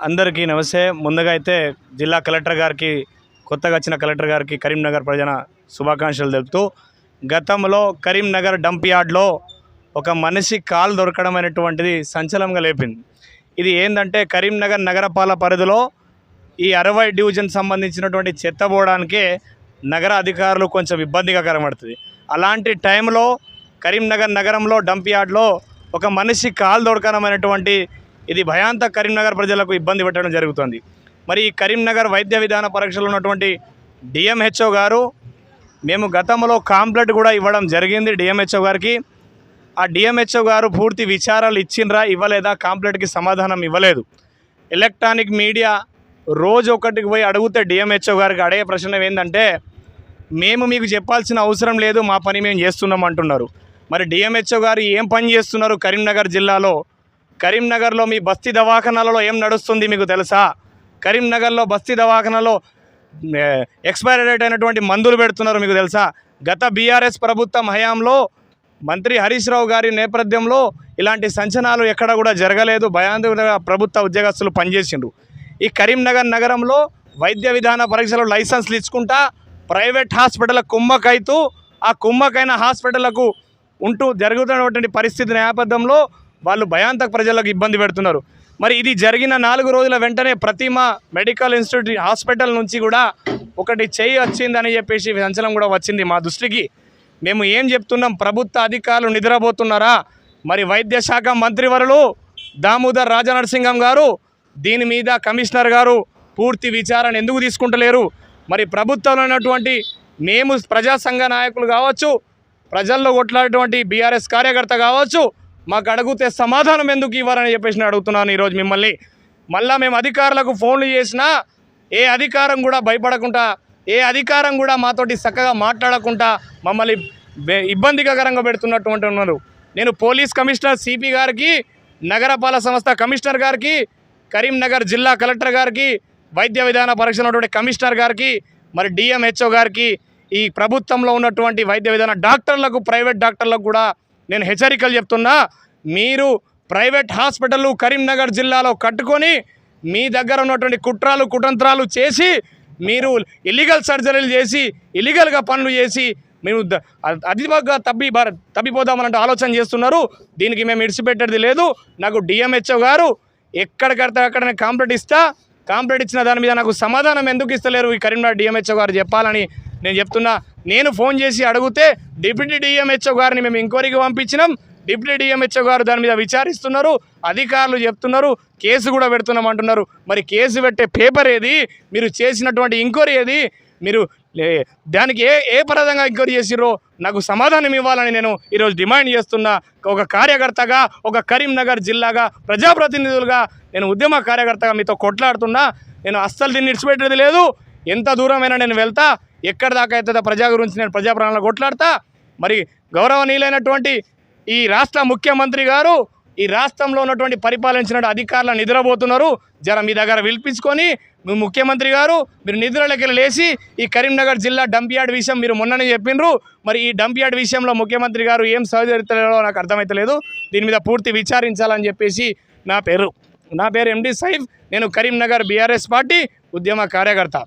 అందరికీ నమస్తే. ముందుగా అయితే జిల్లా కలెక్టర్ గారికి, కొత్తగా వచ్చిన కలెక్టర్ గారికి కరీంనగర్ ప్రజల శుభాకాంక్షలు తెలుపుతూ, గతంలో కరీంనగర్ డంప్ యార్డ్లో ఒక మనిషి కాలు దొరకడం అనేటువంటిది సంచలనంగా లేపింది. ఇది ఏంటంటే కరీంనగర్ నగరపాలక పరిధిలో ఈ 60 డివిజన్ సంబంధించినటువంటి చెత్త పోవడానికే నగర అధికారులు కొంచెం ఇబ్బందిగా కనబడుతుంది. అలాంటి టైంలో కరీంనగర్ నగరంలో డంప్ యార్డ్లో ఒక మనిషి కాలు దొరకడం అనేటువంటి ఇది భయాంతక కరీంనగర్ ప్రజలకు ఇబ్బంది పెట్టడం జరుగుతుంది. మరి ఈ కరీంనగర్ వైద్య విధాన పరీక్షలు ఉన్నటువంటి డిఎంహెచ్ఓ గారు, మేము గతంలో కాంప్లైంట్ కూడా ఇవ్వడం జరిగింది డిఎంహెచ్ఓ గారికి. ఆ డిఎంహెచ్ఓ గారు పూర్తి విచారాలు ఇచ్చిండ్రా ఇవ్వలేదా, కాంప్లైంట్కి సమాధానం ఇవ్వలేదు. ఎలక్ట్రానిక్ మీడియా రోజు ఒకటికి పోయి అడిగితే డిఎంహెచ్ఓ గారికి అడిగే ప్రశ్న ఏంటంటే, మేము మీకు చెప్పాల్సిన అవసరం లేదు, మా పని మేము చేస్తున్నాం అంటున్నారు. మరి డిఎంహెచ్ఓ గారు ఏం పని చేస్తున్నారు కరీంనగర్ జిల్లాలో? కరీంనగర్లో మీ బస్తీ దవాఖానాలలో ఏం నడుస్తుంది మీకు తెలుసా? కరీంనగర్లో బస్తీ దవాఖానాలో ఎక్స్పైరీ డేట్ అయినటువంటి మందులు పెడుతున్నారు మీకు తెలుసా? గత బీఆర్ఎస్ ప్రభుత్వం హయాంలో మంత్రి హరీష్ రావు గారి నేపథ్యంలో ఇలాంటి సంచలనాలు ఎక్కడ కూడా జరగలేదు. భయాందోళనగా ప్రభుత్వ ఉద్యోగస్తులు పనిచేసిండ్రు. ఈ కరీంనగర్ నగరంలో వైద్య విధాన పరీక్షలు లైసెన్స్లు ఇచ్చుకుంటా ప్రైవేట్ హాస్పిటల్ కుమ్మకైతూ ఆ కుమ్మకైన హాస్పిటళ్లకు ఉంటూ జరుగుతున్నటువంటి పరిస్థితి నేపథ్యంలో వాళ్ళు భయాంతక ప్రజలకు ఇబ్బంది పెడుతున్నారు. మరి ఇది జరిగిన 4 రోజుల వెంటనే ప్రతిమ మెడికల్ ఇన్స్టిట్యూట్ హాస్పిటల్ నుంచి కూడా ఒకటి చెయ్యి వచ్చిందని చెప్పేసి సంచలనం కూడా వచ్చింది మా దృష్టికి. మేము ఏం చెప్తున్నాం, ప్రభుత్వ అధికారులు నిద్రపోతున్నారా? మరి వైద్య శాఖ మంత్రివర్యులు దామోదర్ రాజనరసింహం గారు దీని మీద కమిషనర్ గారు పూర్తి విచారణ ఎందుకు తీసుకుంటలేరు? మరి ప్రభుత్వంలో ఉన్నటువంటి మేము ప్రజా సంఘ నాయకులు కావచ్చు, ప్రజల్లో కొట్లాడేటువంటి బీఆర్ఎస్ కార్యకర్త కావచ్చు, మాకు అడిగితే సమాధానం ఎందుకు ఇవ్వాలని చెప్పేసి అడుగుతున్నాను ఈరోజు మిమ్మల్ని. మళ్ళీ మేము అధికారులకు ఫోన్లు చేసినా ఏ అధికారం కూడా భయపడకుండా, ఏ అధికారం కూడా మాతోటి చక్కగా మాట్లాడకుండా మమ్మల్ని ఇబ్బందికరంగా పెడుతున్నటువంటి ఉన్నారు. నేను పోలీస్ కమిషనర్ సిపి గారికి, నగరపాలక సంస్థ కమిషనర్ గారికి, కరీంనగర్ జిల్లా కలెక్టర్ గారికి, వైద్య విధాన పరీక్షలు ఉన్నటువంటి కమిషనర్ గారికి, మరి డిఎంహెచ్ఓ గారికి, ఈ ప్రభుత్వంలో ఉన్నటువంటి వైద్య విధాన డాక్టర్లకు, ప్రైవేట్ డాక్టర్లకు కూడా నేను హెచ్చరికలు చెప్తున్నా. మీరు ప్రైవేట్ హాస్పిటళ్ళు కరీంనగర్ జిల్లాలో కట్టుకొని మీ దగ్గర ఉన్నటువంటి కుట్రాలు కుతంత్రాలు చేసి మీరు ఇల్లీగల్ సర్జరీలు చేసి ఇల్లీగల్గా పనులు చేసి మేము అధికంగా తప్పిపోదామనంటే ఆలోచన చేస్తున్నారు. దీనికి మేము ఇడిచిపెట్టేది లేదు. నాకు డిఎంహెచ్ఓ గారు ఎక్కడికడితే అక్కడ నేను కాంప్లైంట్ ఇస్తా, కాంప్లైంట్ ఇచ్చిన దాని మీద నాకు సమాధానం ఎందుకు ఇస్తలేరు ఈ కరీంనగర్ డిఎంహెచ్ఓ గారు చెప్పాలని నేను చెప్తున్నా. నేను ఫోన్ చేసి అడిగితే డిప్యూటీ డిఎంహెచ్ఓ గారిని మేము ఎంక్వైరీకి పంపించినాం. డిప్యూటీ డిఎంహెచ్ఓ గారు దాని మీద విచారిస్తున్నారు. అధికారులు చెప్తున్నారు కేసు కూడా పెడుతున్నామంటున్నారు. మరి కేసు పెట్టే పేపర్ ఏది? మీరు చేసినటువంటి ఎంక్వైరీ ఏది? మీరు దానికి ఏ పరంగా ఎంక్వైరీ చేసిరో నాకు సమాధానం ఇవ్వాలని నేను ఈరోజు డిమాండ్ చేస్తున్నా. ఒక కార్యకర్తగా, ఒక కరీంనగర్ జిల్లాగా, ప్రజాప్రతినిధులుగా, నేను ఉద్యమ కార్యకర్తగా మీతో కొట్లాడుతున్నా. నేను అస్సలు దీన్ని విడిచిపెట్టేది లేదు. ఎంత దూరమైనా నేను వెళ్తా, ఎక్కడి దాకా అవుతుందో ప్రజా గురించి నేను ప్రజా ప్రాణాలు కొట్లాడతా. మరి గౌరవనీయులైనటువంటి ఈ రాష్ట్ర ముఖ్యమంత్రి గారు ఈ రాష్ట్రంలో ఉన్నటువంటి పరిపాలించిన అధికారులు నిద్రపోతున్నారు. జర మీ దగ్గర పిలిపించుకొని, మీ ముఖ్యమంత్రి గారు మీరు నిద్రలోకి లేచి ఈ కరీంనగర్ జిల్లా డంప్ యార్డ్ విషయం మీరు మొన్ననే చెప్పిండ్రు. మరి ఈ డంప్ యార్డ్ విషయంలో ముఖ్యమంత్రి గారు ఏం సహకరిస్తారో నాకు అర్థమవుతలేదు. దీని మీద పూర్తి విచారించాలని చెప్పేసి నా పేరు ఎండి సైఫ్. నేను కరీంనగర్ బీఆర్ఎస్ పార్టీ ఉద్యమ కార్యకర్త.